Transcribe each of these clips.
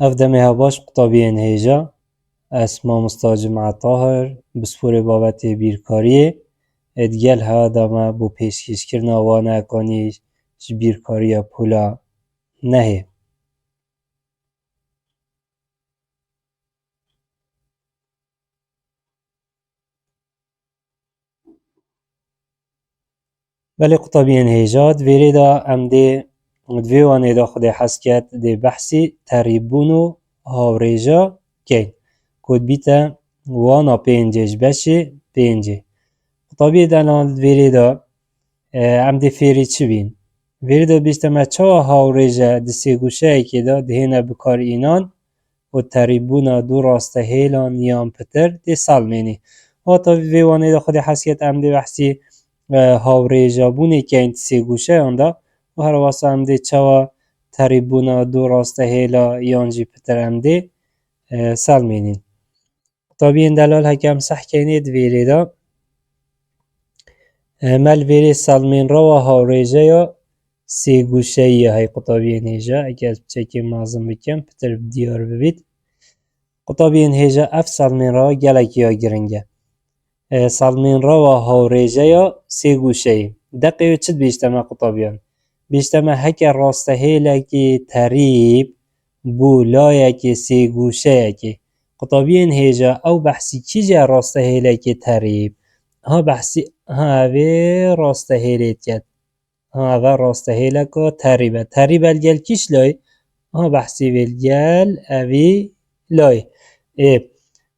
افدم هواش قطابین هیجا اسما مستاجم طاهر بسپور بابت بیرکاریه ادگل ها داما بو پیشکش کرنا وانا کنی بیرکاریا پولا نهی. ولی قطابین هیجا دویره دا ام دی دویوانه دا خود حسکت دی بحثی تریبونو هاوریجا کن کود بیتا وانا پینجش بشه پینجه قطابی دانال دویره دا ام دی فیری چی بین؟ ویری دا بیشتما چا هاوریجا دی سی گوشه که دا دهینه بکار اینان و تریبونا دو راسته هیلان یان پتر دی سالمینی و تا ویوانه دا خود حسکت ام دی بحثی هاوریجا بونی که این سی گوشه آندا و هر واسه ام دی چا تریبونا دو راسته هیلا یان جی پتر ام دی سالمینی طبعا این دلال هکم صح کنید ویری دا مل ویری سالمین را و هاوریجا یا سی گوشه های قطابین هیجا اگر چکی مازم بکن پتر دیار ببید قطابین هیجا اف سالمین را گلک یا گرنگه سالمین را و هاوریجا یا سی گوشه دقیقه چید بیشتما قطابیان بیشتما هک راسته هیله که تریب بو لایه که سی گوشه که قطابین هیجا او بحثی چی جا راسته هیله که تریب ها بحثی ها اوی راسته هیلیت کد ها اوی راسته هیله که تریبه تریبه الگل کش لای ها بحثی ویلگل اوی لای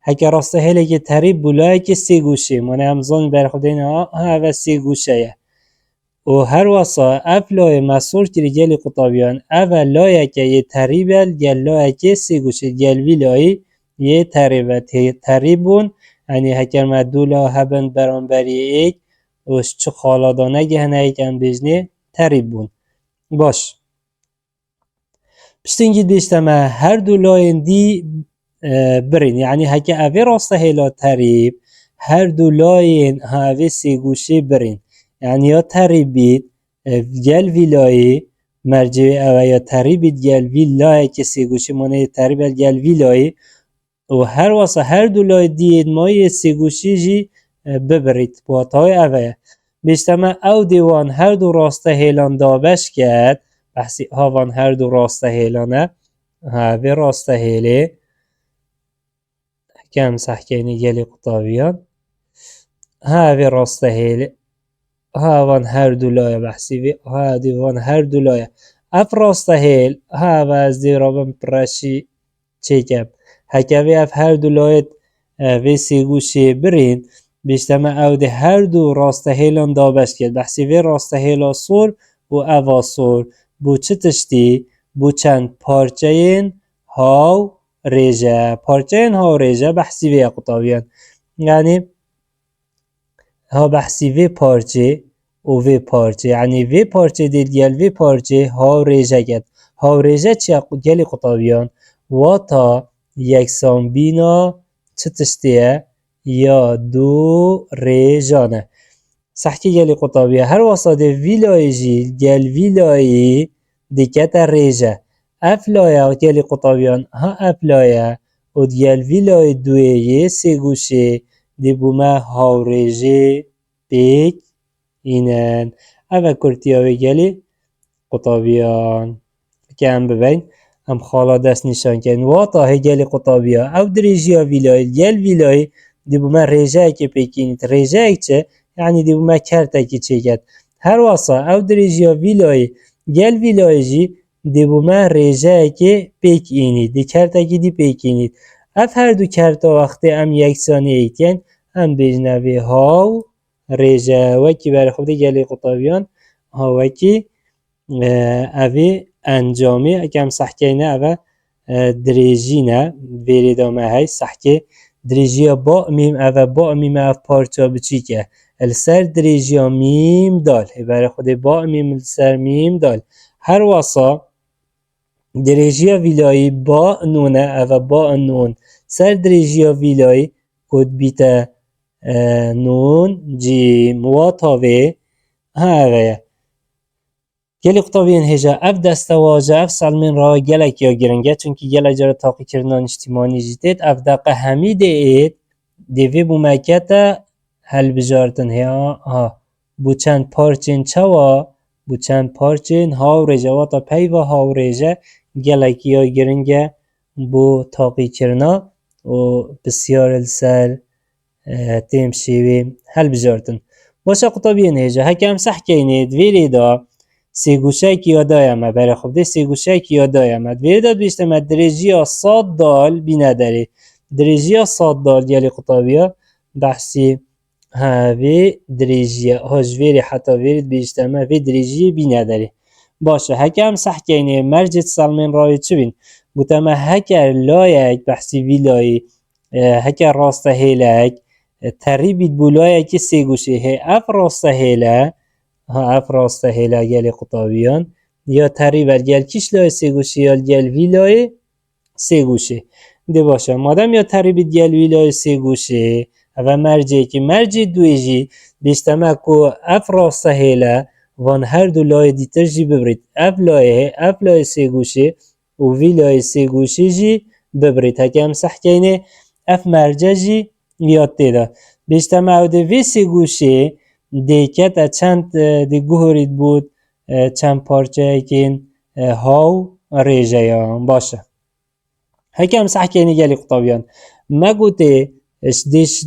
هکه راسته هیله که تریب بو لایه که سی گوشه مانه همزان بر خودین ها اوی سی گوشه و هر واسه اف لایه مسئول کری گلی قطابیان اوی لایه که یه تریبه گل لایه که سی گوشه گل وی لایه یه تریبه تریبون یعنی هکر مدولا هبند برانبری ایک وش چه خالادانه گهنه ایکن بجنه تریب بون باش پشتینگید بیشتما هر دو لاین دی برین یعنی هکر اوی راسته هیلا تریب هر دو لاین اوی سی گوشه برین یعنی یا تریبید گل وی لایه مرجع اوی یا تریبید گل وی لایه که سی گوشه مانه تریب گل وی لایه و هر واسه هر دو لای دید مای سی گوشی جی ببرید بواتای اوه بیشتما او دیوان هر دو راسته هیلان دابش کرد بحثی هاوان هر دو راسته هیلانه هاوی راسته هیله کم سحکینی گلی قطابیان هاوی راسته هیله هاوان هر دو لای بحثی وی ها دیوان هر دو لای اف راسته هیل هاوی از دی رابم پرشی چیکم هکوی اف هر دو لایت وی سی گوشه برین بیشتما او ده هر دو راسته هیلان دابش کرد بحثی وی راسته هیلا سور و اوا سور بو چه تشتی بو چند پارچه این هاو ریجه پارچه این هاو ریجه بحثی وی قطابیان یعنی ها بحثی وی پارچه و وی پارچه یعنی وی پارچه دید گل وی پارچه هاو ریجه گد هاو ریجه چی گلی قطابیان و تا یکسان بینا چه تشتیه یا دو ریجانه سحکی گلی قطابیه هر واسه ده ویلای جی گل ویلایی دیکت ریجه اف لایه گلی قطابیان ها اف لایه و گل ویلای دویه سی گوشه دی بومه هاو ریجه بیک اینن اوه کرتیاوی گلی قطابیان که هم ببین هم خالا دست نشان کن و تا هگلی قطابیا او دریجیا ویلای گل ویلای دی بومه ریجه که پیکینید ریجه چه یعنی دی بومه کرته که چه گد هر واسه او دریجیا ویلای گل ویلای جی دی بومه ریجه که پیکینید دی کرته که دی پیکینید اف هر دو کرته وقتی هم یکسانی ایتین هم بجنوی هاو ریجه وکی برای خود گلی قطابیان ها وکی اوی انجامی اکم سحکینه اوه دریجینه ویری دامه های سحکه دریجیا با میم اوه با میم اوه پارچا بچی که السر دریجیا میم دال برای خود با میم السر میم دال هر واسا دریجیا ویلایی با نونه اوه با نون سر دریجیا ویلایی کد بیتا نون جیم و تاوه ها اوه گلی قطابیان هجا اف دستواجه اف سالمین را گلک یا گرنگه چونکی گلک جارا تاقی کرنان اجتماعی جدید اف دقه همیده اید دیوی بو مکتا هل بجارتن ها بو چند پارچین چوا بو چند پارچین هاو ریجه و تا پی و هاو ریجه گلک یا گرنگه بو تاقی کرنا و بسیار السر تیم شیوی هل بجارتن باشه قطابیان هجا هکم صح کینید ویری دا سیگوشه کی یادای ما برای خود سیگوشه کی یادای ما ویری دا بیشتر ما درجی صاد دال بی نداری درجی صاد دال گلی قطابیا بحثی هاوی درجی هجویری حتی ویرید بیشتر ما وی درجی بی نداری باشه هکم صح کینه مرجت سالمین رای چی بین گوتم هکر لایک بحثی ویلایی هکر راسته هیلک تریبید بولایه که سیگوشه هی اف راسته هیله ها اف راسته هیله گلی قطابیان یا تریبت گل کش لای سیگوشه یا گل ویلای سیگوشه ده باشه مادم یا تریبید گل ویلای سیگوشه و مرجعی که مرجع دویجی بیشتمه که اف راسته هیله وان هر دو لای دیتر جی ببرید اف لای سیگوشه و ویلای سیگوشه جی ببرید هکم صح کینه اف مرجع جی یاد دیده بیشتمه او ده وی سیگوشه دیکت چند دی گوهرید بود چند پارچه اکین هاو ریجه یا باشه هکم صح کنی گلی قطابیان ما گوته دیش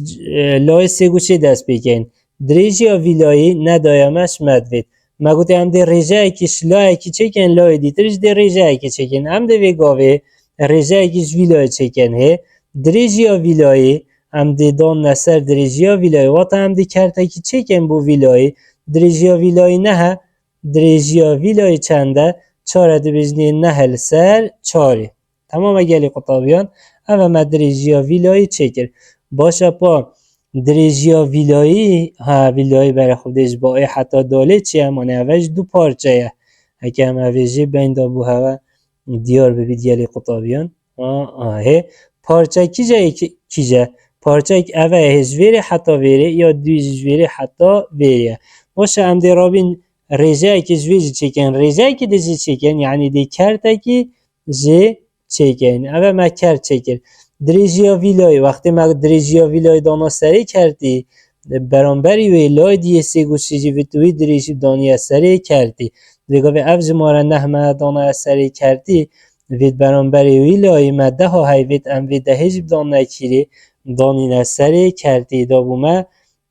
لای سیگوشه دست بکن دریجی یا ویلایی ندایمش مدوید ما گوته هم دی ریجه اکیش لای اکی چکن لای دیترش دی ریجه اکی چکن هم دی ویگاوه ریجه اکیش ویلای چکن هی دریجی یا ویلایی هم دی دان نسر درجیا ویلای واتا هم دی کرده که چکن بو ویلای درجیا ویلای نه درجیا ویلای چنده چاره دی بجنی نهل سر چاری تمام گلی قطابیان اما ما درجیا ویلای چکر باشه پا درجیا ویلایی ها ویلای برای خودش با حتی داله چی همانه اوش دو پارچه اگه هم اوشی بین دا بو هوا دیار ببید گلی قطابیان پارچه کیجه پارچه اوه هجویره حتی ویره یا دوی جویره حتی ویره باشه هم دی رابین ریجه که جویجی چکن ریجه که دی چکن یعنی دی کرده که جی چکن اوه ما کرد چکن دریجیا ویلای وقتی ما دریجیا ویلای دانا سری کردی برانبری ویلای دیه سیگوشی جی ویتوی دریجی دانی سری کردی دیگه وی افج ماره نحمه دانا سری کردی وید برانبری ویلای مده ها های وید ام وید هجب دانا کری دانی نسری کردی دا بومه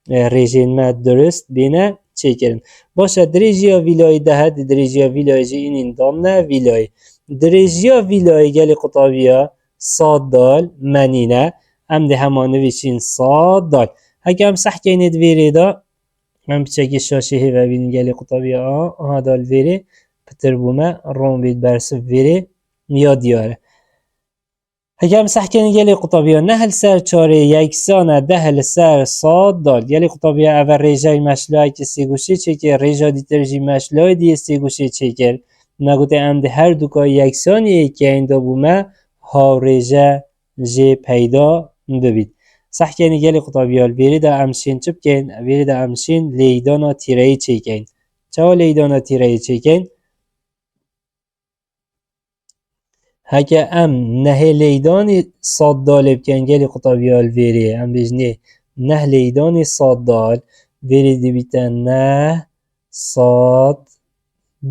ریجین ما درست بینه چه کرن باشه دریجیا ویلای ده دریجیا ویلای جی اینین دانه ویلای دریجیا ویلای گلی قطابیا صاد دال منینه هم ده همانه ویشین صاد دال اگه هم صح کنید ویری دا من بچه شاشه و بینید گلی قطابیا ها دال ویری پتر بومه روم بید برسف ویری یا دیاره اگه هم صح کنی گلی قطابیا نهل سر چاره یکسانه دهل سر صاد دال گلی قطابیا اول ریجای مشلای که سیگوشی چکر ریجا دیتر جی مشلای دیه سیگوشی چکر نگوته ام ده هر دوکای یکسانیه که این دا بومه ها ریجا جی پیدا ببید صح کنی گلی قطابیا بیری دا امشین چپ کن بیری دا امشین لیدانا تیرهی چکن چه لیدانا تیرهی چکن هکه ام نه لیدانی صاد دال بکن گلی قطابیال ویری ام بجنه نه لیدانی صاد دال ویری دی بیتن نه صاد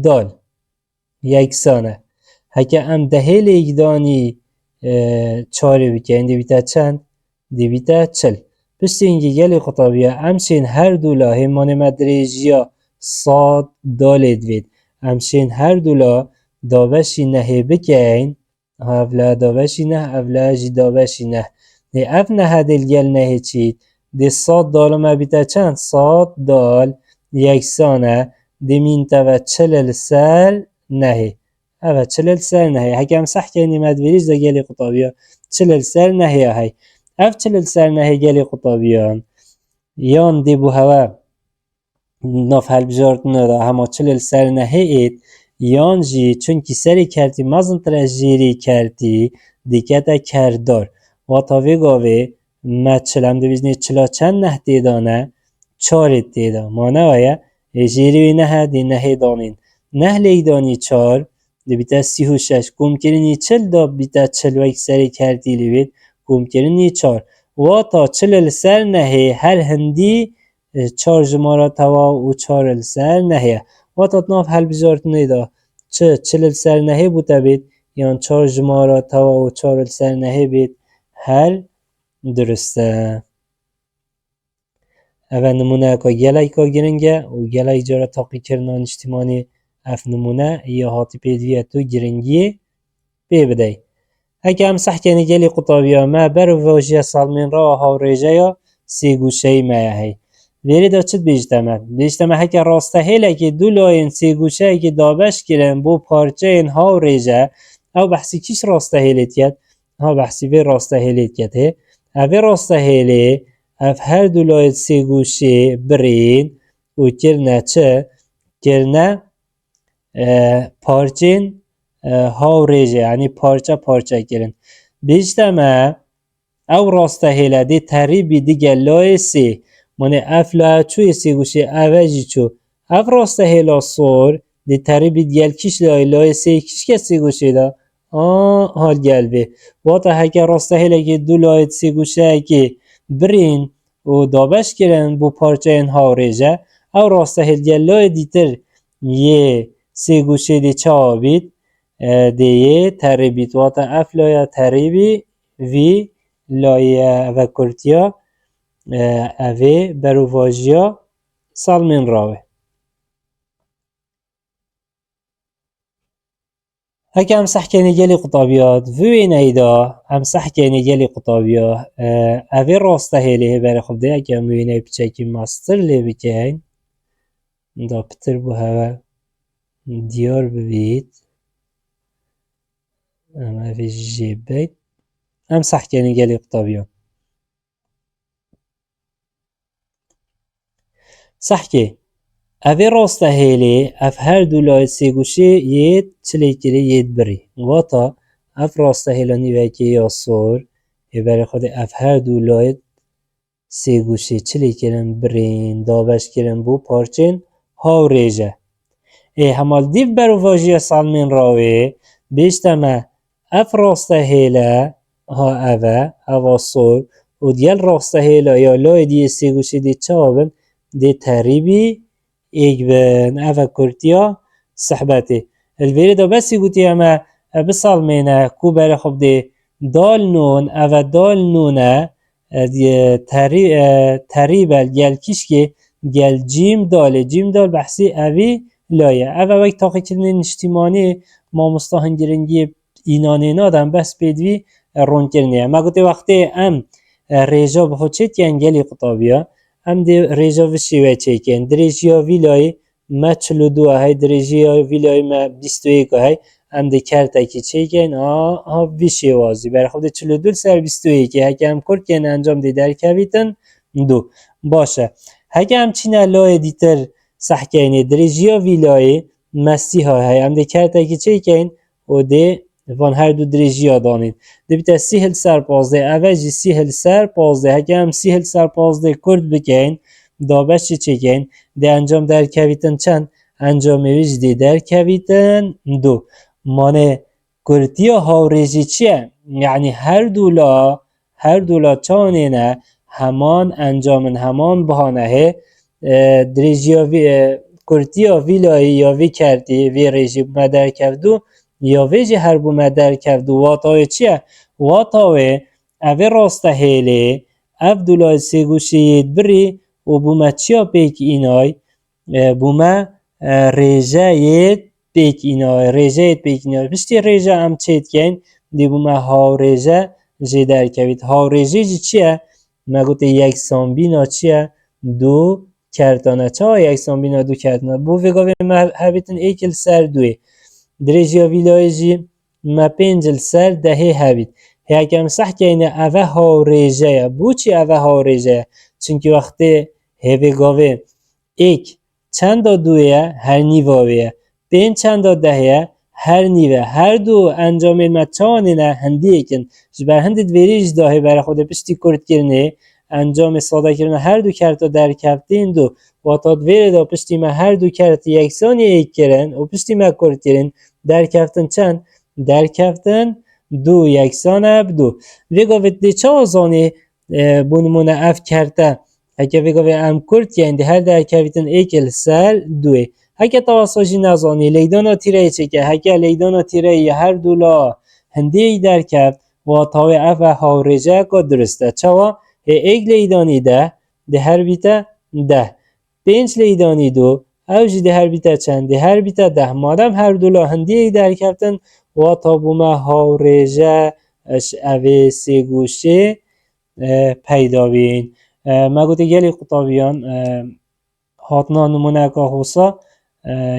دال یکسانه هکه ام ده لیدانی چاری بکن دی بیتن چند دی بیتن چل پشت اینگه گلی قطابیا امشین هر دولا همان مدریجیا صاد دال دوید امشین هر دولا داوشی نهی بکن اولا داوشی نه اولا جی داوشی نه دی اف نه دل گل نهی چید دی صاد دال ما بیتا چند صاد دال یکسانه دی مینتا و چلل سر نهی اوه چلل سر نهی هکم صح کنی مدویریش دا گلی قطابیا چلل سر نهی های اف چلل سر نهی گلی قطابیان یان دی بو هوا ناف هل بجارت ندا هما چلل سر نهی اید یان جی چونکی سری کردی مازن تر جیری کردی دیکتا کردار و تاوی گاوی ما چلم دو بیزنی چلا چند نه دیدانه چارت دیدان مانه ویا جیری نه دی نه دانین نه لیدانی چار بیتا 36 گم کرنی چل دا بیتا 41 سری کردی لیوید گم کرنی چار واتا چل سر نهی هر هندی چار جمارا توا و چار سر نهی واتا ناف حل بجارت نیدا چل سر نهی بوده بید یان چار جمارا توا و چار سر نهی بید هل درسته. اول نمونه که گلای که گرنگه و گلای جارا تاقی کرنان اجتماعی اف نمونه یا هاتی پیدویه تو گرنگی بی بدهی. اگه هم سحکنی گلی قطابیا ما برو واجه سالمین را ها ریجه یا سی گوشه مایه هی. ویری دا چید بیجتمه؟ بیجتمه هکه راسته هیله که دو لاین سی گوشه که دابش کرن بو پارچه این ها ریجه او بحثی کش راسته هیلیت کد؟ ها بحثی وی راسته هیلیت کد هی. اوی راسته هیلی اف هر دو لاین سی گوشه برین و کرنه چه؟ کرنه پارچین ها ریجه یعنی پارچه پارچه کرن. بیجتمه او راسته هیله دی تریبی دیگه لای سی منه اف لای چوی سی گوشه اوجی چو اف راسته هیله سور دی تریبی دیگل کش لای سی کش که سی گوشه دا حال گل بی واتا هکه راسته هیله که دو لای سی گوشه که برین و دابش کرن بو پارچه این ها ریجه او راسته هیل گل لای دیتر یه سی گوشه دی چه آبید دیه تریبیت واتا اف لای تریبی وی لایه و کرتیا اوه برواجیا سالمین راوه. هکه هم سحکنی گلی قطابیات وی نیدا هم سحکنی گلی قطابیا اوه راسته هیلیه برای خود ده اگه هم وی نی بچکی ماستر لی بکن دا پتر بو هوا دیار ببید هم اوه جیب بید هم سحکنی گلی قطابیات سحکه اوه راسته هیلی اف هر دو لای سی گوشه ید چلی کلی ید بری واتا اف راسته هیلانی وکی یا سور برای خود اف هر دو لای سی گوشه چلی کلن برین دابش کلن بو پارچین ها ریجه همال دیو برو واجی سالمین راوی بیشتمه اف راسته هیله ها اوه سور و دیل راسته هیله یا لای دی سی گوشه دی چابن دی تریبی ایک بن اوه کرتیا صحبته الویره دا بسی گوتی اما بسالمینه کو بره خب دی دال نون اوه دال نونه تریبه گل کش که گل جیم دال بحثی اوی لایه اوه وقت تاقی کردن اجتماعی ما مستاهن گرنگی اینانه نادم بس بیدوی رون کرنیه ما گوتی وقتی ام ریجا بخود چید که انگلی قطابیه ام دی ریجا وشیوه چیکن دریجیا ویلای ما 42 های دریجیا ویلای ما 21 های ام دی کرتا کی چیکن ویشی وازی برای خود 42 سر 21 هکه هم کرد که انجام دی در کویتن دو باشه هکه هم چینه لای دیتر سحکینی دریجیا ویلای مسی های ام دی کرتا کی چیکن و دی وان هر دو دریجیا دانید دی بیتا 30 سر 15 اوجی 30 سر 15 هکه هم 30 سر 15 کرد بکن دابش چیکن دی انجام در کویتن چند انجام ویج دی در کویتن دو مانه کرتیا هاوریجی چیه یعنی هر دولا چانینه همان انجامن همان بهانه دریجیا کرتیا ویلایی یا وی کردی وی ریجی مدر کردو یا ویجی هر بو مدر کردو واتاوی چیه واتاوی اوی راسته هیلی اف دولای سی گوشید بری و بومه چیا پیک اینای بومه ریجه ید پیک اینای پشتی ریجه هم چید کن دی بومه ها ریجه جی در کوید ها ریجه جی چیه ما گوته یک سامبینا چیه دو کرتانه چه یک سامبینا دو کرتانه بو ویگاوی ما هبیتن ایکل سر دوی دریجیا ویلای جی ما 5 سر دهی هبید هکم صح که اینه اوه ها ریجه بو چی اوه ها ریجه چونکه وقتی هیوی گاوه ایک چند دویه هر نیواویه 5 چند دهیه هر نیوه هر دو انجام ما چانینه هندی اکن جبر هندید ویریج داهی برای خود پشتی کرد کرنه انجام ساده کردن هر دو کرت در کفتین دو و تا ویره دا پشتی ما هر دو کرت یکسانی ایک کرن و پشتی ما کرد کرن در کفتن چند؟ در کفتن دو یکسان اب دو ویگا وید دی چه آزانی بونمونه اف کرده اگه ویگا وی ام کرد یعنی هر در کفتن ایکل سر دوی هکه تواساجی نزانی لیدانا تیره چکه هکه لیدانا تیره هر دولا هندی در کفت و تاوی اف هاورجه که درسته چوا ایک لیدانی ده هر بیته ده 5 لیدانی دو اوجی ده هر بیته چند ده هر بیته ده مادم هر دولا هندی در کفتن و تابومه هاورجه اوی سی گوشه پیدا بین ما گوته گلی قطابیان هاتنا نمونه که خوصا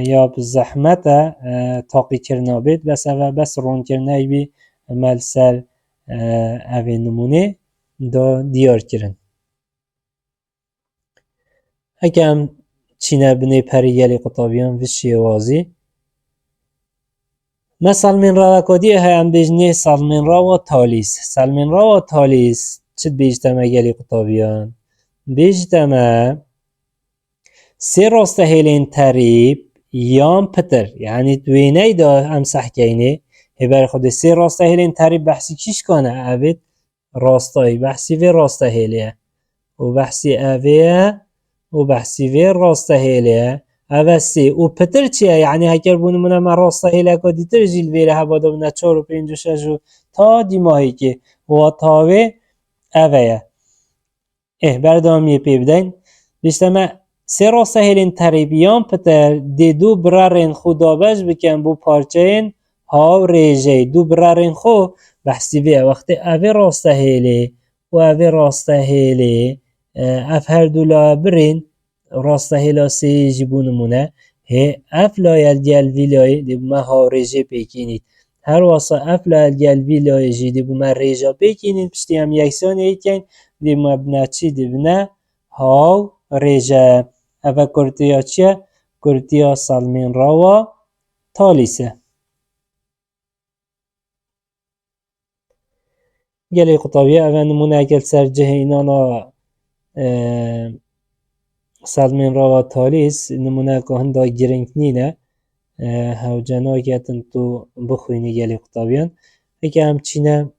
یا بزحمت تاقی کرنا بید بس او بس رون کرنه بی ملسل اوی نمونه دا دیار کرن اگه هم چینه بنی پری گلی قطابیان وشی وازی ما سلمین را وکادی هم بیجنه سلمین را و تالیس سلمین را و تالیس چید بیجتمه گلی قطابیان بیجتمه سه راسته هیلین تریب یام پتر یعنی دوینه دا هم سحکینه هبر خود سه راسته هیلین تریب بحثی کیش کنه اوید راستایی بحثی وی راسته هیلیه و بحثی اویه و بحثی وی راسته هیلیه اوه سی و پتر چیه یعنی هکر بونمونه من راسته هیلیه که دیتر جیل ویره هباده بونه 4 و 5 و 6 و تا دیماهی که و تاوه اوه بردامیه پی بدین بیشتمه سه راسته هیلین تریبیان پتر دی دو برارین خدا بج بکن بو پارچین ها ریجه دو برارین خو بحثی وی وقتی اوی راسته هیلی و اوی راسته هیلی اف هر دولا برین راسته هیلا سی جیبونمونه اف لایل گل ویلای دی بو ما ها ریجه پیکینید هر واسه اف لایل گل ویلای جی دی بو ما ریجه پیکینید پشتی هم یکسان ایکن دی ما بنا چی دی بنا ها ریجه اوه کرتیا چیه؟ کرتیا سلمین راوا تالیسه گلی قطابیه اوه نمونه اگل سر جه اینانا سلمین راوا تالیس نمونه که هنده گرنگ نینه هاو جناو گتن تو بخوینی گلی قطابیان اگه همچینه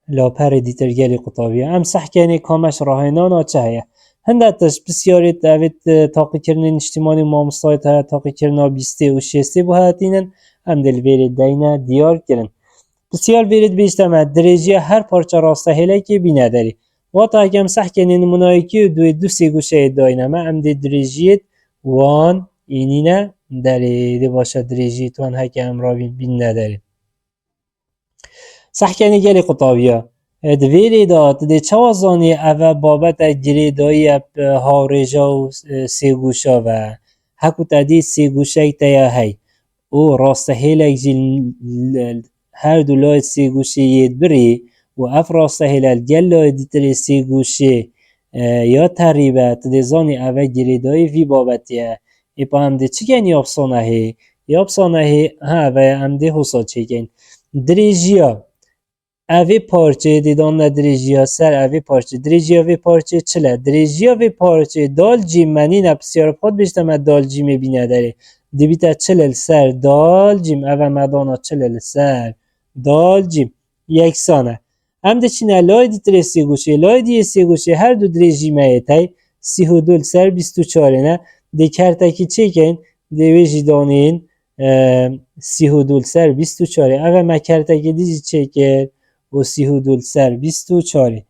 لاپر دیتر گلی قطابیه هم سحکنی کامش راهینانا چه هیه هنده تش بسیاری دوید تاقی کرنین اجتماعی مامستایت ها تاقی کرنا 20 و 60 بو هاتینن هم دل ویرید دینه دیار کرن بسیار ویرید بیشتمه درجه هر پارچه راسته هیله که بینه داری و تا اگه هم سحکنی نمونایی که دو سی گوشه داینه ما هم دی درجیت وان اینینه داری دی باشه درجیت وان هکه هم را بینه داری سحکنی گلی قطابیه دویری داد دی چوازانی اوه بابت گریدایی هاریجا و سی گوشا و حکو تا دی سی گوشه تیا هی او راسته هیلک جیل هر دو لای سی گوشه ید بری و اف راسته هیلک گل لای دیتر سی گوشه یا تریبه دی زانی اوه گریدایی وی بابتیه ایپا هم دی چی گن یابسانه هی یابسانه هی ها و هم دی حسا چی گن دریجیا اوی پارچه دیدان درجیا سر اوی پارچه درجیا وی پارچه چله درجیا وی پارچه دال جیم منی نپسیار خود بیشتم دال جیم بینه داره دیبیتا چلل سر دال جیم اوه مدانا چلل سر دال جیم یکسانه هم ده چینه لای دی تره سی گوشه لای دی سی گوشه هر دو درجیمه ایتای 32 سر 24 نه دی کرتاکی چه کن دی ویجی دانین 32 سر 24 اوه ما کرتاکی دیجی چه کن و 32 سر 24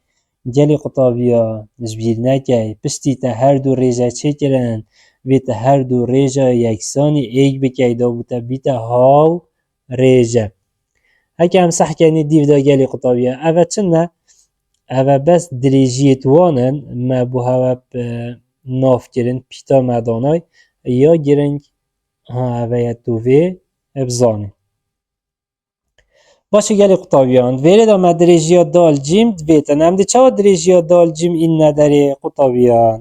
گلی قطابیا جبیر نکی پشتی تا هر دو ریجه چه کرن وی تا هر دو ریجه یکسانی ایک بکی دا بوتا بیتا هاو ریجه اگه هم صح کنی دیو دا گلی قطابیا اوه چنه اوه بس دریجیت وانن ما بو هوا ناف کرن پیتا مدانای یا گرنگ اوه یتووی ابزانه باشه گلی قطابیان ویره دا ما درجیا دال جیم دویتن هم دی چه درجیا دال جیم این نداره قطابیان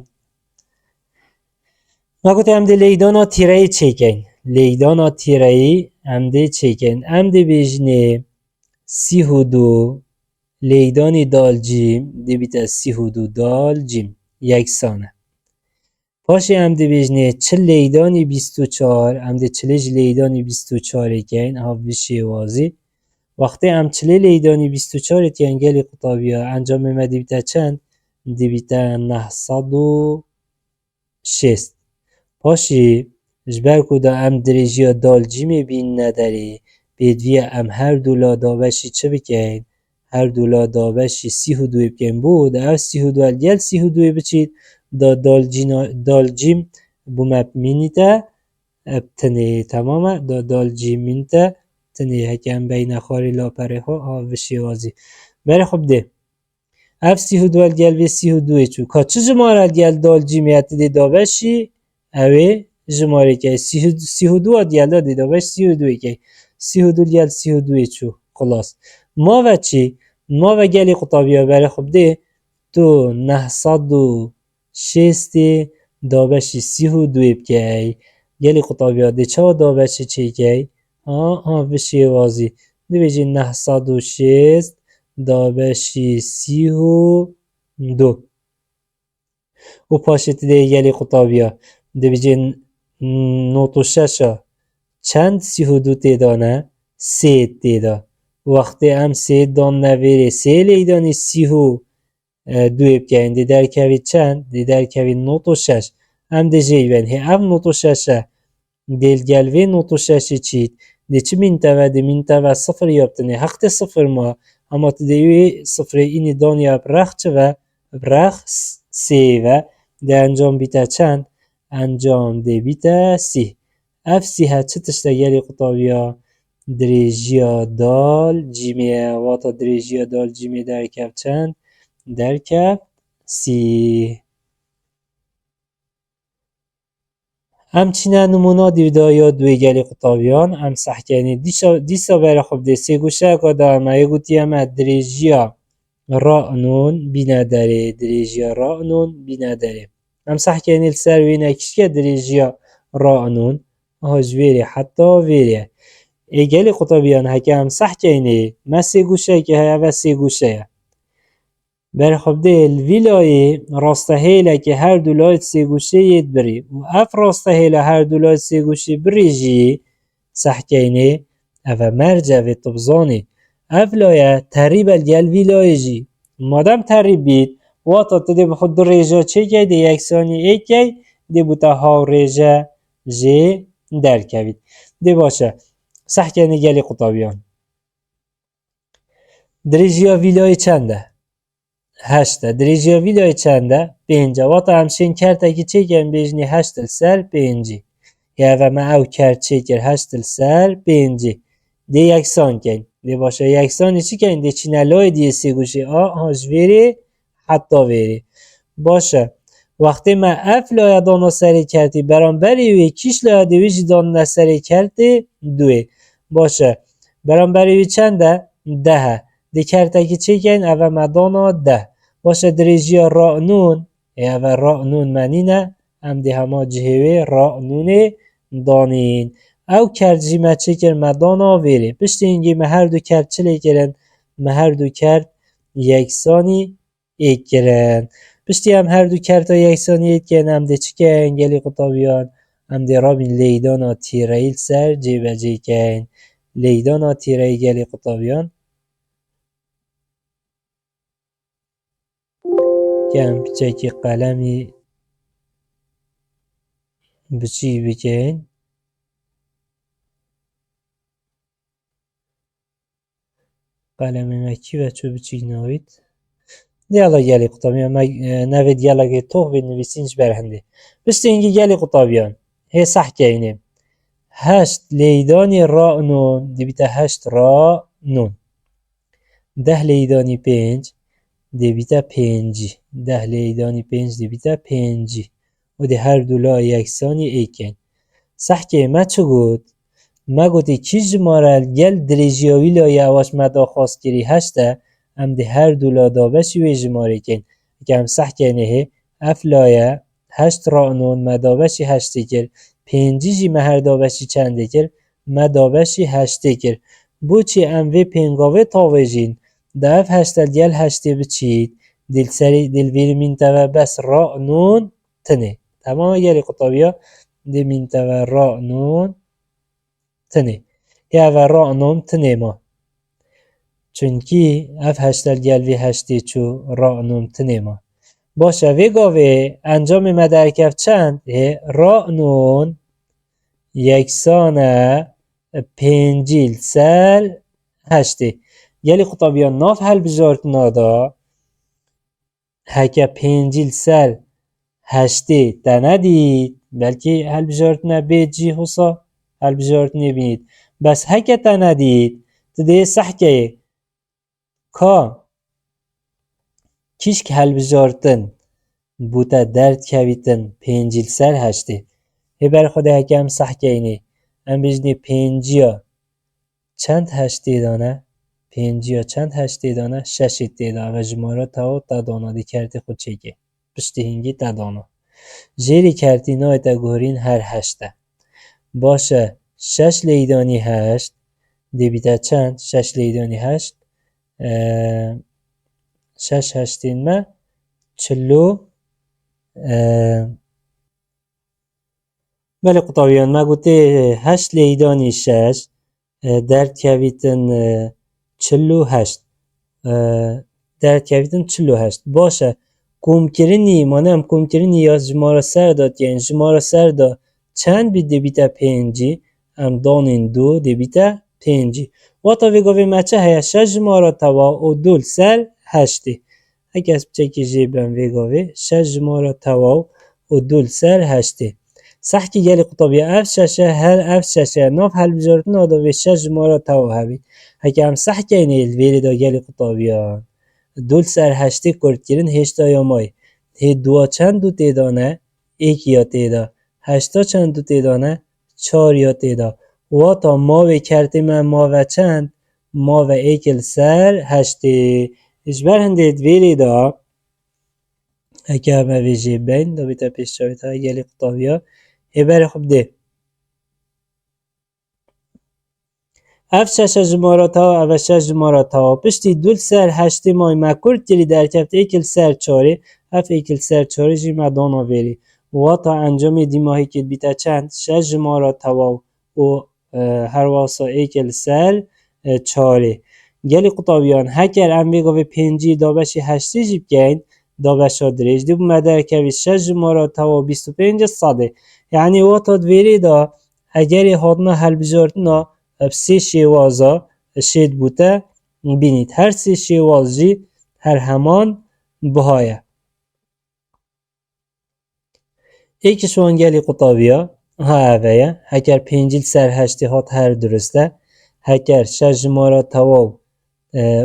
ما گوته هم دی لیدانا تیرهی چکن لیدانا تیرهی هم دی چکن هم دی بیجنه 32 لیدانی دال جیم دی بیتا 32 دال جیم یکسانه. پاشی ام دی بیجنه چه لیدانی 24 ام دی چلیج لیدانی 24 اکین ها بشی وازی. وقتی ام چلی لیدانی 24 اکین گلی قطابیا انجام ما دی بیتا چند؟ دی بیتا 906. پاشی جبر کدا ام دریجیا دال جیمی بین نداری بیدوی ام هر دولا دابشی چه بکن؟ هر دولا دابشی 32 بکن بود او 32 گل 32 بچید دا دال جیم بومب مینیتا ابتنی تماما دا دال جیم مینیتا تنی هکم بین خاری لاپره ها آوشی وازی بره خب ده اف 32 گل به 32 چو که چه جماره گل دال جیمیت دی دابشی اوه جماره که 32 گل دی دابش 32 که 32 گل 32 چو خلاص ما و چی؟ ما و گلی قطابیا بره خب ده تو 906 دابشی 32 بکی گلی قطابیا ده چه دابشی چی که؟ بشی وازی ده بیجی 906 دابشی 32 و پاشتی ده گلی قطابیا ده بیجی نوتو ششا چند 32 تیدانه؟ 3 تیدا وقتی ام 3 دان نویره 3 لیدانی 32 بکن دی در کوی چند؟ دی در کوی نوتو شش ام ده جیبن هی ام نوتو ششه دیل گلوی نوتو ششی چید دی چی منتوه دی منتوه صفر یابتنی حقت صفر ما اما تدیوی صفر اینی دانیا برخ چه و برخ سی و دی انجام بیتا چند؟ انجام دی بیتا سی اف سی ها چه تشتا گلی قطابیا دریجیا دال جیمیه واتا دریجیا دال جیمیه در کف چند؟ در کف سی. همچنین نمونه دیویدایا دوی گلی قطابیان هم سحکنی دیسا بره خب دی سی گوشه کده اما یه گوتی اما دریجیا را نون بینه داره دریجیا را نون بینه داره هم سحکنی لسر وینه کشکه دریجیا را نون هجویری حتی ویره ای گلی قطابیان هکه هم سحکنی ما سی گوشه که هیا و سی گوشه بر خب ده الویلای راسته هیله که هر دولایت سی گوشه ید بری و اف راسته هیله هر دولایت سی گوشه بری جی سحکینه او مرجع و طبزانه اف لایه تریب الگل ویلای جی مادم تریب بید واتا تده بخود دو ریجا چه که ده یکسانی ای که ده بوتا ها ریجا جی در کوید ده باشه سحکینه گلی قطابیان دریجیا ویلای چنده؟ 8 دریجیا ویلای چنده؟ 5 واتا همشین کرده که چه کن بیجنی 8 سر 5 یا و ما او کرد چه کر 8 سر 5 دی یکسان کن دی باشه یکسانی چی کن دی چینه لای دی سی گوشی هاش ویری حتی ویری باشه وقتی ما اف لای دانا سری کردی برام بری وی کش لای دیویجی دانا سری کردی دوی باشه برام بری وی چنده؟ 10 دی کرده که چه کن او مدانا 10 باشه دریجیا را نون او را نون منینه هم دی همه جهوی را نونه دانین او کرد جیمه چه کر مدانا ویری پشت اینگی ما هر دو کرد چه لیکرن ما هر دو کرد یکسانی ایک کرن پشتی هم هر دو کرد تا یکسانی ایک کرن هم دی چه کن گلی قطابیان هم دی رابین لیدانا تیرهیل سر جیبه جی کن لیدانا تیرهی گلی قطابیان کم چکی قلمی بچی بکن قلمی مکی و چو بچی نوید دیالا گلی قطابیان نوید دیالا گی توق بید نویسینش برهنده بشت اینگی گلی قطابیان هی صح که 8 لیدانی را نون دی بیتا 8 را نون 10 لیدانی 5 دی بیتا 5 10 لیدانی 5 دی بیتا 5 و دی هر دولا یکسانی ایکن صح که ما چو گود ما گوتی کی جمارل گل دریجیاوی لای اواش مدا خواست کری 8 هم دی هر دولا دابشی وی جماره کن که هم صح که نهه اف لایه 8 را نون مدابشی 8 کر 5 جی مهر دابشی چنده کر مدابشی 8 کر بو چی ام وی پنگاوه تاوه جین داف هشتا گل هشتی بچید دل سری دل ویل من توا بس را نون تنه تمام گلی قطابیا دل من توا را نون تنه یا و را نون تنه ما چونکی اف هشتا گل وی هشتی چو را نون تنه ما باشه وی گاوه انجام مدرکف چند را نون یکسانه پنجیل سر هشتی گلی قطابیان ناف هل بجارت نادا هکه پنجیل سر هشتی تا ندید بلکه هل بجارت نبید جی حسا هل بجارت نبینید بس هکه تا ندید تده سحکه که کیش که هل بجارتن بوده درد کویتن پنجیل سر هشتی بر خود هکه هم سحکه اینه هم بجنی پنجیا چند هشتی دانه؟ پنجیا چند هشتی دانه؟ ششتی دانه و جماره تاو تا دانه دی کرتی خود چیگه پشتی هنگی تا دانه جیری کرتی نای تا گورین هر هشته باشه شش لیدانی هشت دی بیتا چند؟ شش لیدانی هشت شش هشتین ما چلو بله قطابیان ما گوته هشت لیدانی شش درد کویتن چلو هشت درد کویتن چلو هشت باشه کم کرنی مانم کم کرنی یا جماره سر داد یعنی جماره سر داد چند بید دی بیتا پنجی ام دانین دو دی بیتا پنجی و تا ویگاوی مچه هیا شش جماره توا و دول سر هشتی اگه از بچه جیبم ویگاوی شش جماره توا و دول سر هشتی سحکی گلی قطابی اف ششه هر اف ششه ناف هل بجارتن آدا و شش جماره توا هبی هکه هم سحکی اینه الویلی دا گلی قطابیان دول سر هشتی کرد کرن هشتا یا مای هی دوا چند دو تیدانه ایک یا تیدا هشتا چند دو تیدانه چار یا تیدا و تا ماوی کرتی من ماوی چند ماوی ایکل سر هشتی اجبر هنده ادویلی دا اکه همه ویجی بین دا بیتا پیش چاویت های گلی قطابیا بر خوب ده اف شش جمارات ها و شش جمارات ها پشتی دول سر هشتی مای مکرد کلی در کفت ایکل سر چاری اف ایکل سر چاری جی مدان آوری و تا انجام دیماهی که بیتا چند شش جمارات ها و هر واسا ایکل سر چاری گلی قطابیان هکر ام بگو به پنجی دابشی هشتی جیب گین دابش ها دریج دی بومدر که شش جمارات ها و 25 صده یعنی و تا دویری دا اگری حادنا حل بجارتنا سی شیوازا شید بوده بینید هر سی شیواز جی هر همان بهایه ایک شوانگلی قطابیا ها اوه هکر پنجیل سر هشتی هات هر درسته هکر شش جماره تواو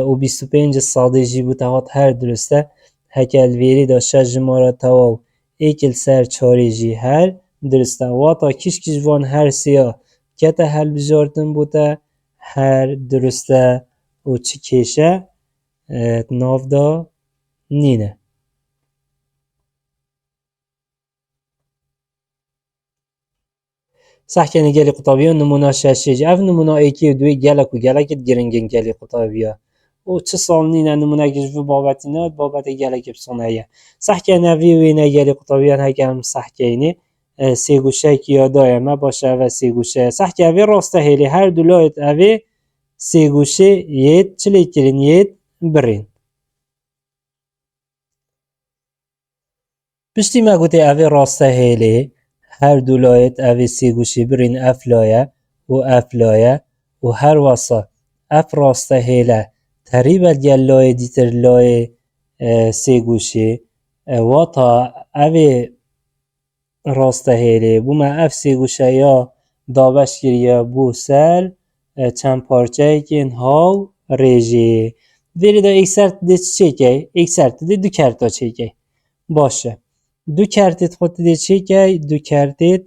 و 25 صاده جی بوده هات هر درسته هکر ویری دا شش جماره تواو ایکل سر چاری جی هر درسته واتا کش وان هر سیا که حل بجارتن بوده هر درسته و چی کشه ناف دا نینه سحکنی گلی قطابیا نمونه ششیج اف نمونه ایکی و دوی گلک و گلکت گرنگین گلی قطابیا و چه سال نینه نمونه گجو بابتی نه بابت گلک بسانه یه سحکنی وی وینه گلی قطابیا هکم سحکنی سی گوشه کی یادای ما باشه و سی گوشه سحکی اوی راسته هیلی هر دولایت اوی سی گوشه یید چلی کرین یید برین پشتی ما گوته اوی راسته هیلی هر دولایت اوی سی گوشه برین افلایه و افلایه و هر واسه اف راسته هیله تریبه گل لای دیتر لای سی گوشه و تا اوی راسته هیلی بو ما اف سی گوشه یا دابش گریه بو سر چند پارچه کن هاو ریجی ویری دا ایک سرت ده چه که؟ ایک سرت ده دو کرتا چه که باشه دو کرتت خود ده چه که؟ دو کرتت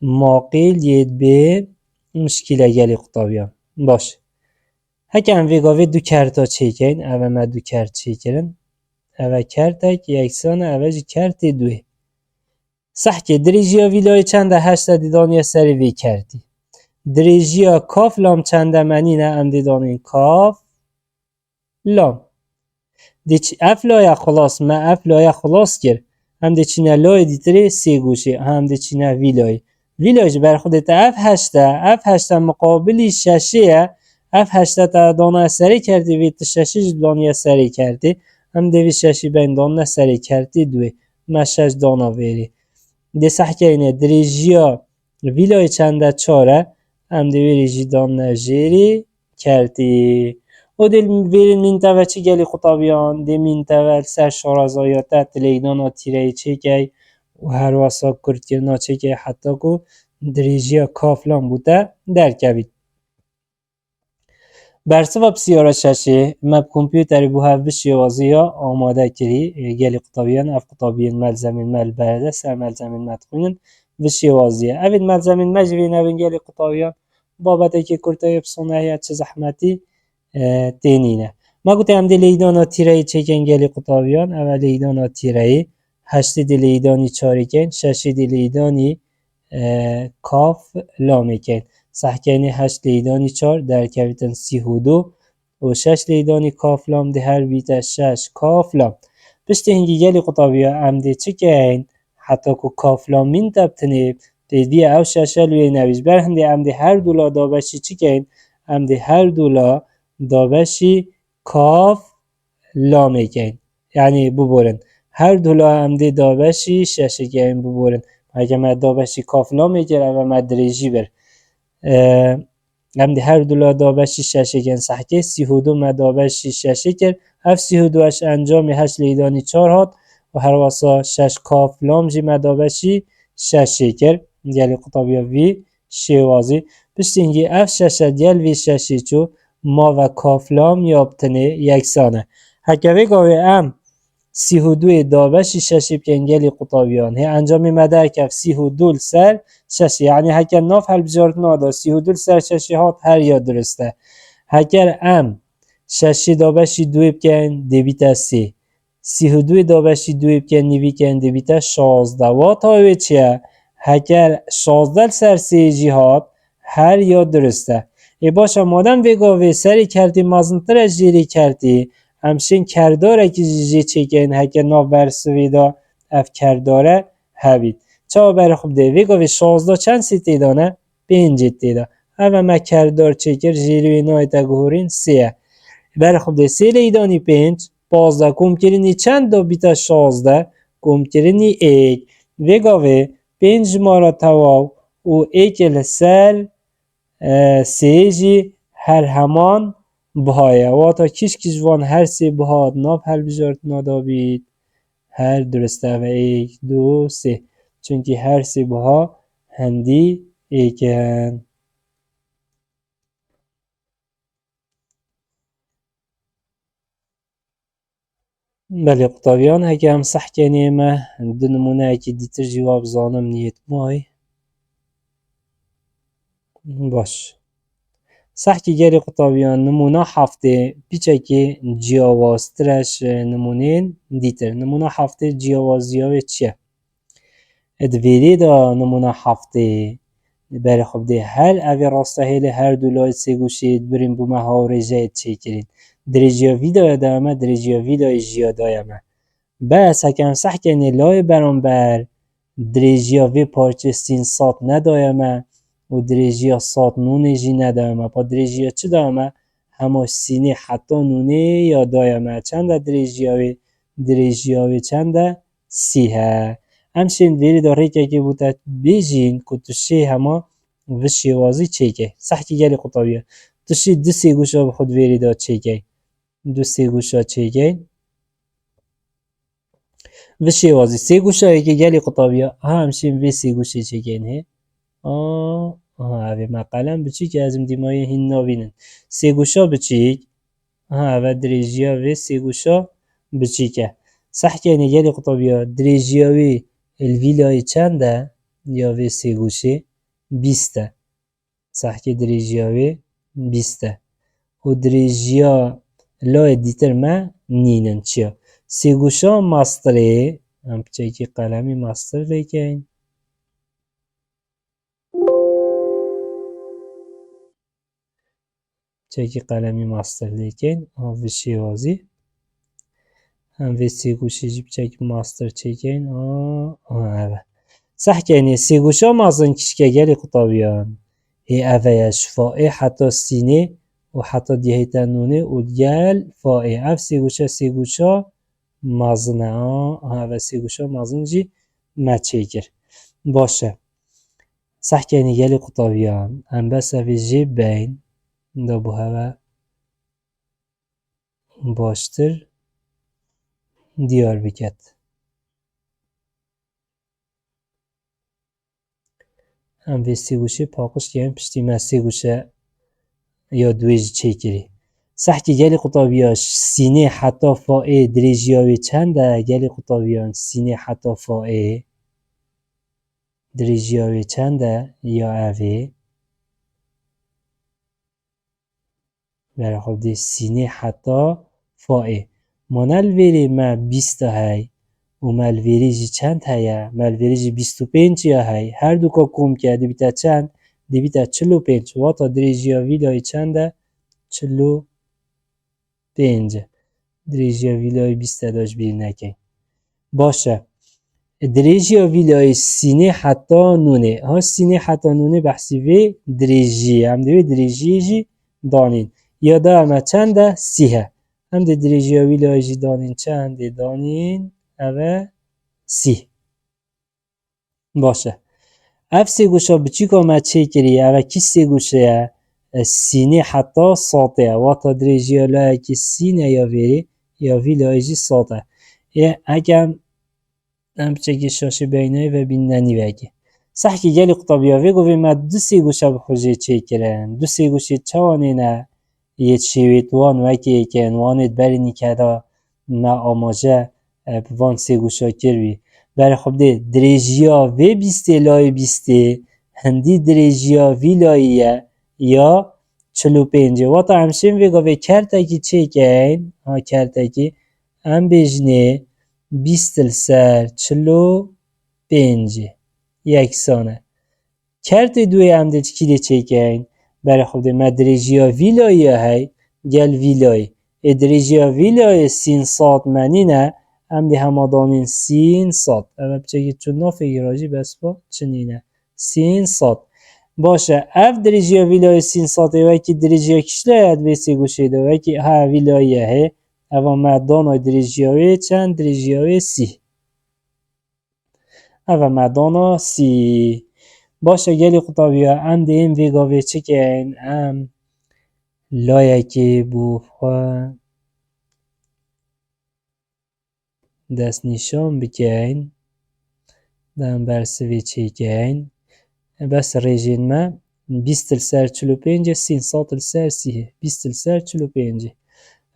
ماقیل ید به مشکله گلی قطابیان باشه هکم ویگاوی دو کرتا چه کن اوه ما دو کرت چه کرن اوه کرتک یکسان اوه جی کرت دوه سحکی دریجیا ویلای چنده هشتا دیدانی سری وی کردی دریجیا کاف لام چنده منی نه ام دیدانی کاف لام دیچ اف لایه خلاص ما اف لایه خلاص کرد هم دیچینه لایه دیتری سی گوشه هم دیچینه وی لایه وی لایه بر خودت اف هشته اف هشته مقابلی ششیه اف هشته تا دانه سری کردی وی ششی دانه سری کردی هم دوی ششی بین دانه سری کردی دوی ما شش دانه ویری دی سحکه اینه دریجیا وی لایه چنده چاره هم دوی ریجی دانه جیری کردی او دل ویرین منطقه چی گلی خطابیان دی منطقه سر شارزایاته تلیدان ها تیره چی گی و هر واسا کرد کرنا چی گی حتی که دریجی کافلان بوده درکبید برسه و بسیاره ششه مب کمپیوتری بو هف بشی وازی ها آماده کری گلی خطابیان اف خطابیان ملزمین مل برده سر ملزمین مدخونین بشی وازی ها اوید ملزمین مجوین اوین گلی خطابیان بابته که کرده بسونه یا چه زحمتی تینینه ما گفتم دی لیدانا تیره چکن گلی قطابیان اول لیدانا تیره هشتی دی لیدانی چاریکن ششی دی لیدانی کاف لامیکن سحکنی هشت لیدانی چار در کویتن سی هودو و شش لیدانی کاف لام دی هر بیت شش کاف لام پشت هنگی گلی قطابیان ام دی چکن حتی که کاف لام من تبتنیب دی او ششلوی نویش بر هندی ام دی هر دولا دابشی چکن ام دی هر دولا دابشی کاف لامکن یعنی ببرن هر دولا هم دی دابشی ششگین ببرن اگه ما دابشی کاف لامکن و ما دریجی بر هم دی هر دولا دابشی ششگین سحکه سی هودو ما دابشی ششگین هف سی هودوش انجامی هش لیدانی چار هات و هر واسا شش کاف لام جی ما دابشی ششگین یعنی قطابیا وی شوازی پشت اینگی اف ششه دیل وی ششی چو ما و کافلام یابتنه یکسانه هکوی گاوی ام سی هودوی دابشی ششی بکنگلی قطابیان هی انجامی مدر کف سی هودول سر ششی یعنی هکر ناف هل بجارت نادا سی هودول سر ششی هات هر یا درسته هکر ام ششی دابشی دوی بکن دیبیت سی هودوی دابشی دوی بکن نیوی کن دیبیت 16 وات هاوی چیه هکر 16 سر سی جی هات هر یا درسته ای باشه مادم وگاوی سری کردی مازنتر جیری کردی همشین کرداره که جی چکین هکر ناف برسوی دا اف کرداره هبید چا بر خوب ده وگاوی 16 چند سی تیدانه 5 تیدا اوه ما کردار چکر جیروی نایتا گهورین 3 بر خوب ده 3 لیدانی 5 15 کم کرینی چند دا بیتا 16 کم کرینی 1 وگاوی 5 مارا تواو و 1 لسر سیجی هر همان بهایه واتا کش وان هر سی بهاد ناب هر بجارت نادابید هر درسته و 1 2 3 چونکی هر سی بها هندی ایکن بله قطابیان اگه هم صح کنیمه دو نمونه اگه دیتر جواب زانم نیت مای باش صح که گری قطابیان نمونه هفته پیچه که جیاوازترش نمونین دیتر نمونه هفته جیاوازیاوی چیه ادویری دا نمونه هفته بر خوب ده هر اوی راسته هیل هر دولای سی گوشید بریم بو مهاره جاید چی کرین درجیا ویدای دامه درجیا ویدای جیا دایمه بس هکم صح کنی لای برانبر درجیا وی پارچه سین سات ندایمه و درجیا سات نونه جی ندایمه پا درجیا چه دایمه همه سینه حتی نونه یا دایمه چنده درجیاوی چنده سیه همچنین ویری داره که بوده بیجین که توشی همه وشی وازی چیکه صح که گلی قطابیه توشی دو سی گوشا بخود ویری دا چیکه دو سی گوشا چیکه وشی وازی سی گوشا که گلی قطابیه همچنین وی سی گوشی چیکه نه اوی مقالم بچی که ازم دیمایی هین نابینن سی گوشا بچیک و درجیا وی سی گوشا بچیکه صح که گلی قطابیه درجیاوی الویلای چنده یا وی سی گوشی 20 صح که درجیاوی 20 و درجیا لای دیتر ما نینن چیا سی گوشا ماستره هم چکی قلمی ماستر لیکن چکی قلمی ماستر لیکن آوی شیوازی هم وی سی گوشی جیب چک ماستر چکین اوه صح کنی سی گوشا مازن کشکه گلی قطابیان اوه شفائه حتی سینه و حتی دیهیتنونه و گل فائه اف سی گوشا مازنه اوه سی گوشا مازن جی مچیگر باشه صح کنی گلی قطابیان هم بس اوی جیب بین دا بو هوا باشتر دیار بکت هم وی سی گوشه پاقش گیم پشتی ما سی گوشه یا دویج چیکری صح که گلی قطابیاش سینه حتی فائه دریجیاوی چنده گلی قطابیان سینه حتی فائه دریجیاوی چنده یا اوی برای خود دی سینه حتی فائه منال ویری ما 20 های و مالویری جی چند هیا مالویری جی 25 یا هی هر دو که کم کرده بیتا چند دی بیتا 45 واتا دریجیاوی لای چنده 45 دریجیاوی لای 20 داش بیر نکن باشه دریجیاوی لای سینه حتی نونه ها سینه حتی نونه بحثی وی دریجی هم دوی دریجی جی دانین یا دا اما چنده سیه هم دی دریجیاوی لای جی دانین چند دانین اوه سی باشه اف سی گوشه بچی که ما چه کری اوه کی سی گوشه سینه حتی ساته واتا دریجی لای که سینه یا ویری یا وی لای جی ساته اگه هم بچه شاشه بینه و بیننی وگه صح که گلی قطابیاوی گوی ما دو سی گوشه بخوشه چه کرن دو سی گوشه چوانه نه یه چیویت وان وکی کن وانت بری نیکده ما آماجه وان سی گوشه کروی برای خب ده دریجیا وی بیسته لای بیسته هندی دریجیا وی لاییه یا 45 واتا همشین وی گوی کرتاکی چه کن ها کرتاکی هم بجنه 20 سر 45 یکسانه کرت دوی هم ده چکی ده چه کن برای خود ده مدریجیا ویلایی های گل ویلایی ادریجیا ویلای سین سات منی نه هم ده همادانین سین سات اما بچه که چون نافگی راجی بس با چنینه سین سات باشه اف دریجیا ویلای سین ساته وی که دریجیا کشلای اد ویسی گوشه ده وی که ها ویلایی های اما مدانای دریجیاوی چند دریجیاوی سی اما مدانا سی باشه گلی قطابیا ام ده این ویگاوی چکن ام لایکی بو خواه دست نشان بکن دم برسوی چکن بس ریجین ما 20 سر 45 سین سات سر سیه 20 سر 45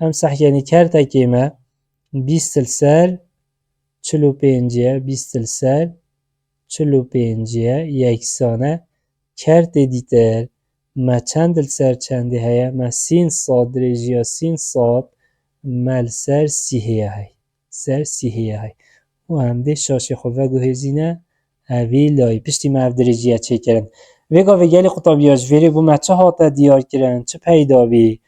هم صح یعنی کرده که ما 20 سر 45 20 سر 45 یکسانه کرده دیتر ما چند سر چنده هیا ما سین سات درجه سین سات مل سر سیه های سر سیه های و هم ده شاشه خود و گوهزینه اوی لای پشتی ما اف درجه چه کرن وگا وگلی قطابیاش ویری بو ما چه هاتا دیار کرن چه پیدا بی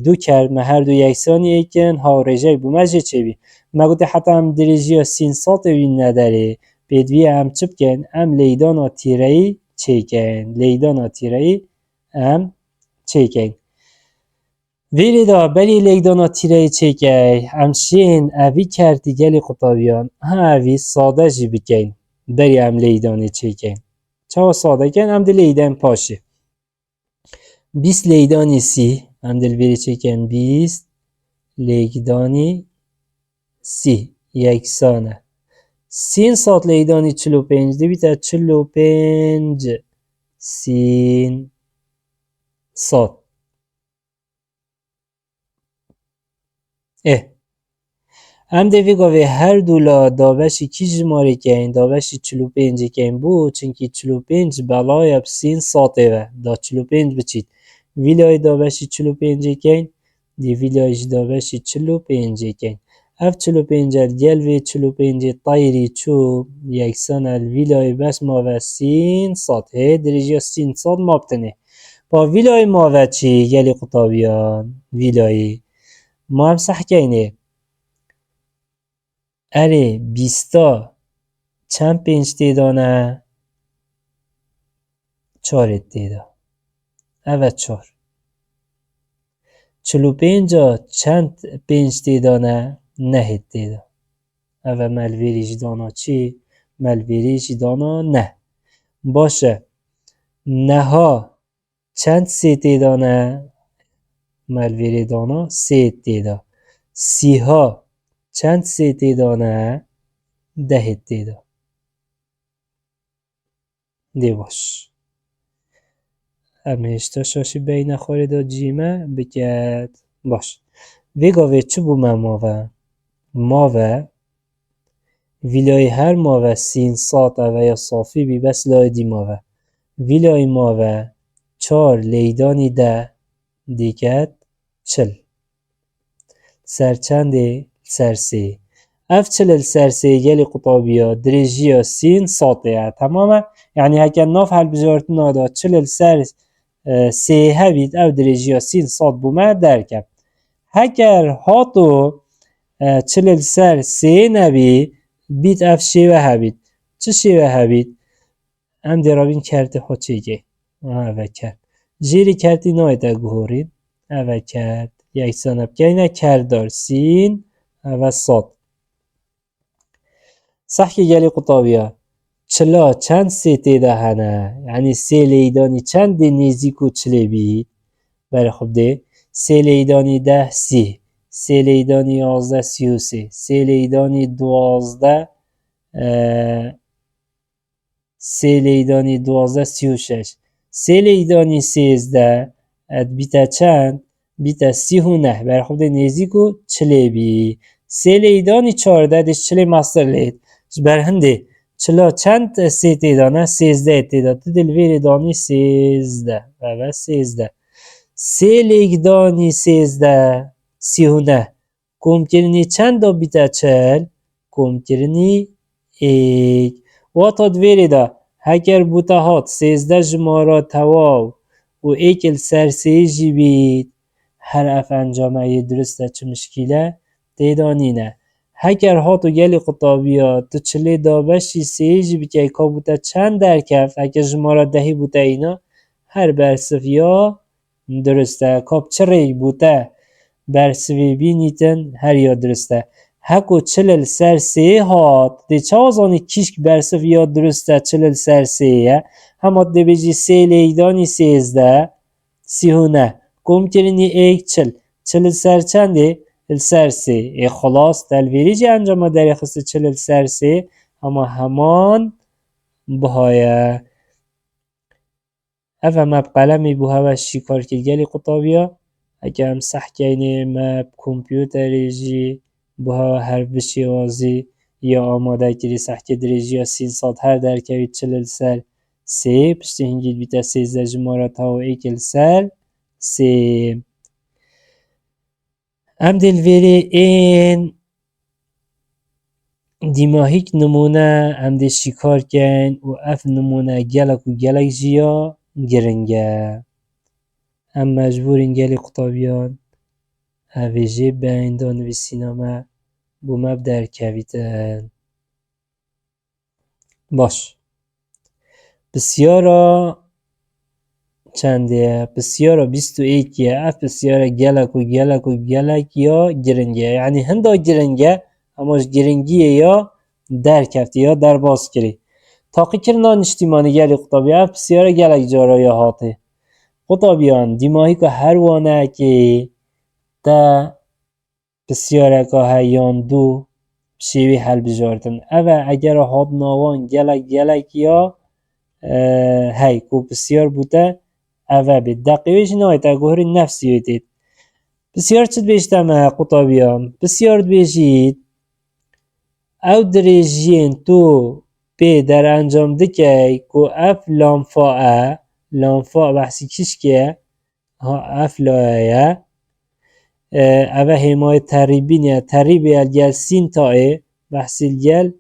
دو کرد ما هر دو یکسانی ایکن ها رجای بو ما جه چه بی ما گوته حتی هم درجه سین سات وین نداره بدوی هم چه بکن هم لیدان و تیرهی چه کن لیدان و تیرهی هم چه کن ویری دا بری لیدان و تیرهی چه کن هم شین اوی کردی گلی قطابیان ها اوی ساده جی بکن بری هم لیدانی چه کن چه ساده کن هم دل لیدان پاشه 20 لیدانی سی هم دل بری چه کن 20 لیدانی سی یکسانه سین سات لیدانی 45 دی بیتا 45 سین سات هم دوی گاوه هر دولا داوشی کی جماره کن داوشی 45 کن بو چونکی 45 بلای اب سین ساته و دا 45 بچید ویلای داوشی 45 کن دی ویلایش داوشی 45 کن اف 45 گل وی 45 طایری چوب یکسان الویلای بس ما و سین سات درجه سین سات مابتنه با ویلای ماوه چی گلی قطابیان ویلایی ما هم صح کنه اره 20 چند 5 تیدانه 4 تیدا اوه 4 45 چند 5 تیدانه 9 تیدا اوه ملویریش دانا چی ملویریش دانا نه باشه نها چند 3 تیدانه ملویری دانا 3 تیدا 30 چند 3 تیدانه 10 تیدا دی باش امیشتا شاشی بین خوری دا جیمه بکد باش ویگاوی چه بومه ماوه ویلای هر ماوه سین ساته و یا صافی بی بس لای دی ماوه ویلای ماوه 4 لیدانی ده دیکت 40 سر چنده سر 3 اف 40 سر 3 گلی قطابیا درجیا سین ساته تمامه یعنی هکر ناف هل بجارتنا نادا 40 سر 3 هبید او درجیا سین سات بومه درکب هکر هاتو 40 سر 3 نبی بیت اف شیوه هبید چه شیوه هبید ام درابین کرده ها چیگه اوه کرد جیری کردی نایده گهورین اوه کرد یک سانب گینه کردار سین اوه سات صحکی گلی قطابیا چلا چند 3 تیده هنه یعنی 3 لیدانی چند دی نیزیکو چلی بید بله خب ده 3 لیدانی 10 30 3 لیدانی 11 33 3 لیدانی 12 3 لیدانی 12 36 3 لیدانی 13 بیتا چند بیتا 39 بله خب ده نیزیکو چلی بی 3 لیدانی 14 دیش چلی مصر لید بر هنده چلا چند 3 تیدانه 13 تیدانه دلویری دانی 13 و 13 3 لیدانی 13 39 کم کرنی چند دا بیتا 40 کم کرنی ایک واتا دویری دا هکر بوتا هات 13 جمارا تواو و ایکل سرسی جی بید هر اف انجامه یه درسته چه مشکله دیدانینه هکر هاتو گلی قطابیا تو چلی دابشی سیجی بکی که بوده چند درکف هکر جمارا دهی بوده اینا هر برسفیا درسته کاب چه بوده برسفی بینیتن هر یا درسته هکو چلل سر سی هات دی چازانی کشک برسفیا درسته چلل سر سیه همات دی بیجی سی لیدانی 13 39 کم کرنی ایک چلل سر چنده السرسي خلاص تلویریجی انجام داری خسته 40 السرسي اما همان بهایه اوه مب قلمی بو هوا شکار که گلی قطابیا اگه هم صح کنه مب کمپیوتریجی بو هوا هر بشی وازی یا آماده کری صح که دریجی یا 300 هر در که 40 السر سی پشتی هنگید بیتا 13 جمارت ها و ایک السر سی ام دلویری این دیماهیک نمونه ام دی شکار کن و اف نمونه گلک و گلک جیا گرنگه ام مجبورین گلی قطابیان اویجی بین دانوی سینما بو مب در کویتن باش بسیارا چنده بسیارا 21 اف بسیارا گلک و گلک و گلک یا گرنگه یعنی هنده گرنگه اماش گرنگیه یا در کفتی یا در باز کری تاقی کرنان اجتیمانی گلی قطابی اف بسیارا گلک جارا یا هاته قطابیان دیماهی که هر وانه که دا بسیارا که هیان دو شیوی حل بجاردن اوه اگر هاد ناوان گلک گلک یا هی که بسیار بوده اوه بید دقیقش نایتا گوهر نفسی دید بسیار چید بیشتم قطابیان بسیار بیشید او دریجین تو بی در انجام دکی که اف لامفا بحثی کش که اف لایه اوه همای تریبینه تریبی الگل سین تایه بحثی الگل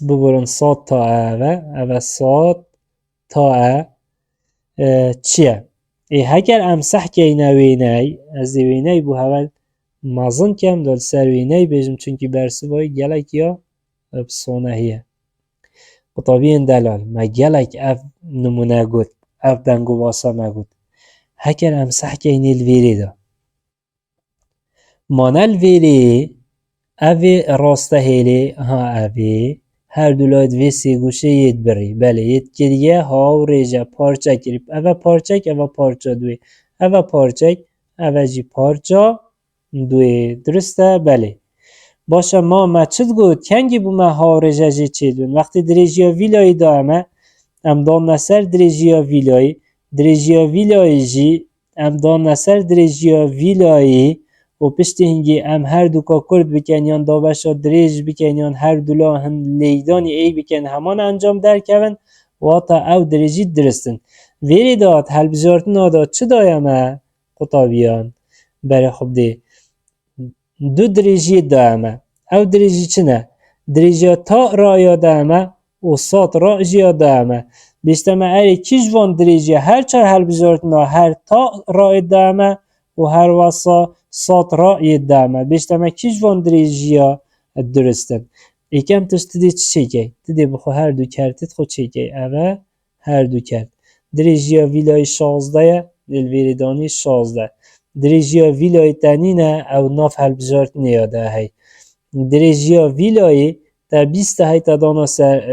ببرن سات تا اوه سات تا چیه هکر ام صح که وینای از وینای بو هول مازن کم دل سر وینای بیجم چونکی برسوای گلک یا بسونه هیه قطابین دلال ما گلک اف نمونه گود اف دنگو باسا ما گود هکر ام صح که الویری دا مانه الویری اوی راسته هیلی ها اوی هر دولاد وی سی گوشه ید بری بله ید کریه ها و ریجه پارچه کریب اوه پارچک اوه پارچه دوی اوه پارچک اوه جی پارچه دوی درسته بله باشه ما چید گود کنگی بو ما ها و ریجه جی چی دون وقتی دریجیا ویلایی دا ام دان نسر دریجیا ویلایی جی ام دان نسر دریجیا ویلایی و پشتی هنگی ام هر دو کا کرد بکن یان دابشا دریج بکن یان هر دولا هم لیدانی ای بکن همان انجام در کون واتا او دریجی درستن ویری داد هل بجارتن آداد چه دایمه قطابیان بره خوب دی دو دریجی دایمه او دریجی چه نه دریجی تا رایا دایمه و سات راجی دایمه بیشتما اری کیش وان دریجی هر چار هل بجارتن هر تا رای دایمه و هر واسا سات رای دایمه بیشتما کیش وان دریجی درستن ایکم تشت دی چی که دیدی بخو هر دو کرتید خود چی که اوه هر دو کرد دریجی ویلای 16 دلویریدانی 16 دریجی ویلای تنینه او ناف هل بجارت نیاده هی دریجی ویلای تا 20 هی تا دانا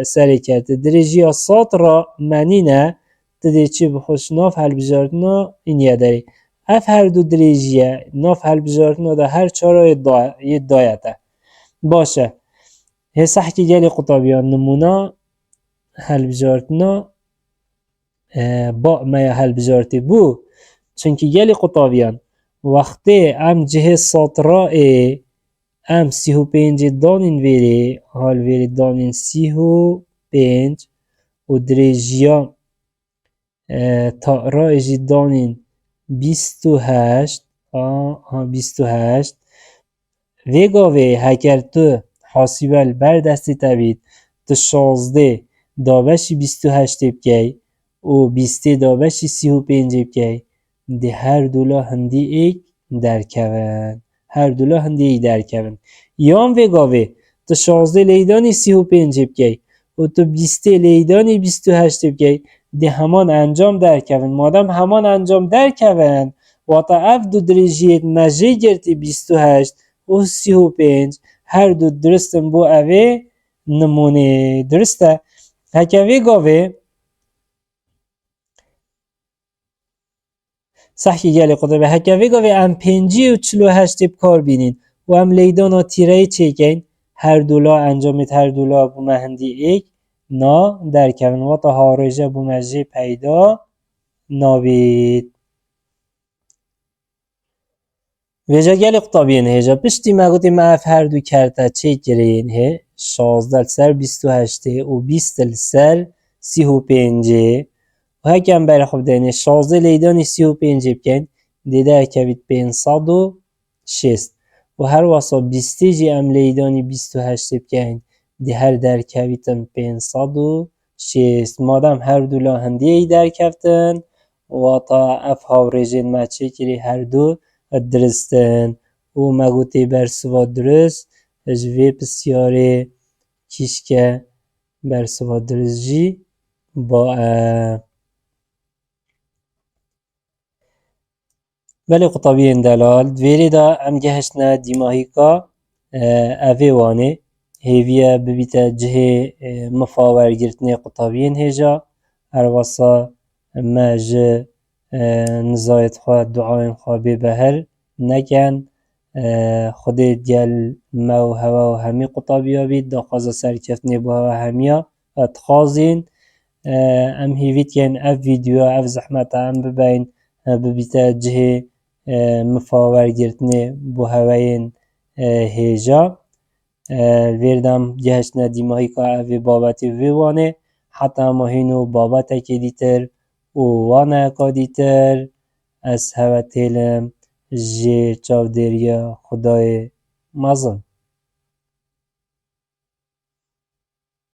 سری کرده دریجی سات را منینه دیدی چی بخوش ناف هل بجارت نا این یادری اف هر دو دریجیه ناف هل بجارت نا دا هر چارا دایته باشه هسه حکی گلی قطابیان نمونه هل بجارت نا با ما هل بجارتی بو چونکی گلی قطابیان وقتی ام جه ساترائه ام 35 دانین ویری حال ویری دانین 35 و دریجیا تا رایجی دانین 28 28 ویگاوی هکر تو حاسیبل بردستی تبید تو 16 دابشی 28 بکی و 20 دابشی 35 بکی دی هر دولا هندی ایک درکون هر دولا هندی ایک درکون یان ویگاوی تو 16 لیدانی 35 بکی و تو 20 لیدانی 28 بکی دی همان انجام درکون مادم همان انجام درکون و تا اف دو دریجیت مجه گرتی 28 و 35 هر دو درستن بو اوه نمونه درسته هکه ویگاوی صحکی گلی قطبه هکه ویگاوی ام 5 و 48 بکار بینین و ام لیدانا تیره چیکین هر دولا انجامت هر دولا بو مهندی ایک نا درکون و تا هارجه بو مجه پیدا نابید ویجا گلی قطابین هیجا پشتی ما گوتی ما اف هر دو کرده چه کرین هی 16 سر 28 و 20 سر 35 و هکم برای خوب دینه 16 لیدانی 35 بکن دیده که بید 506 و هر واسا 20 جی ام لیدانی 28 بکن دی هر در که بیتن 506 مادم هر دولا هندی ای در کفتن و تا اف هاوریجین ما چه کری هر دو درستن و ما گوتی برسوا درست جوی بسیاری کشکه برسوا درست جی با بله قطابین دلال دویری دا ام گهشنا دیماهی که اوی وانه هیویه ببیتا جه مفاور گرتنی قطابین هیجا ارواسا ما جه نزایت خواه دعاین خواه ببهر نکن خودی دیل ما و هوا و همی قطابیا بید دا خوازا سرکفتنی با هوا همیا اتخازین ام هیوید کن اف ویدیو اف زحمت ام ببین ببیتا جه مفاور گرتنی بو هواین هیجا ویردم جهشنا دیماهی که اوی بابتی ویوانه حتی ماهینو بابتا که دیتر و وانه که دیتر از هوا تیلم جه چاو دریا خدای مزن